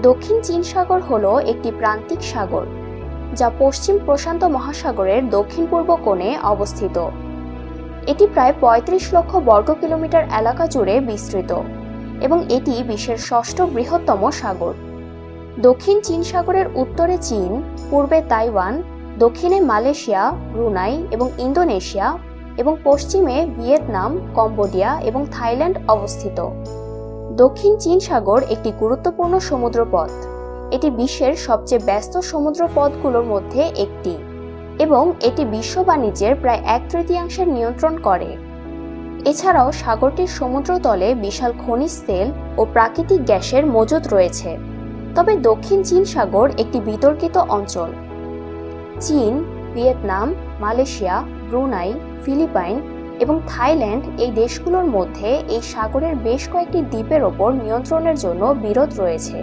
দক্ষিণ চীন সাগর হলো একটি প্রান্তিক সাগর যা পশ্চিম প্রশান্ত মহাসাগরের দক্ষিণ-পূর্ব কোণে অবস্থিত। এটি প্রায় ৩৫ লক্ষ বর্গ কিলোমিটার এলাকা জুড়ে বিস্তৃত এবং এটি বিশ্বের ষষ্ঠ বৃহত্তম সাগর। দক্ষিণ চীন সাগরের উত্তরে চীন, পূর্বে তাইওয়ান, দক্ষিণে মালয়েশিয়া, ব্রুনাই এবং ইন্দোনেশিয়া এবং পশ্চিমে ভিয়েতনাম, কম্বোডিয়া এবং থাইল্যান্ড অবস্থিত। দক্ষিণ চীন সাগর একটি গুরুত্বপূর্ণ সমুদ্রপথ। এটি বিশ্বের সবচেয়ে ব্যস্ত সমুদ্রপথগুলোর মধ্যে একটি এবং এটি বিশ্ব বাণিজ্যের প্রায় ১/৩ নিয়ন্ত্রণ করে। এছাড়াও সাগরটির সমুদ্রতলে বিশাল খনিজ তেল ও প্রাকৃতিক গ্যাসের মজুদ রয়েছে। তবে দক্ষিণ চীন সাগর একটি বিতর্কিত অঞ্চল। চীন, ভিয়েতনাম, মালয়েশিয়া, ব্রুনাই, ফিলিপাইন এবং থাইল্যান্ড এই দেশগুলোর মধ্যে এই সাগরের বেশ কয়েকটি দ্বীপের ওপর নিয়ন্ত্রণের জন্য বিরোধ রয়েছে।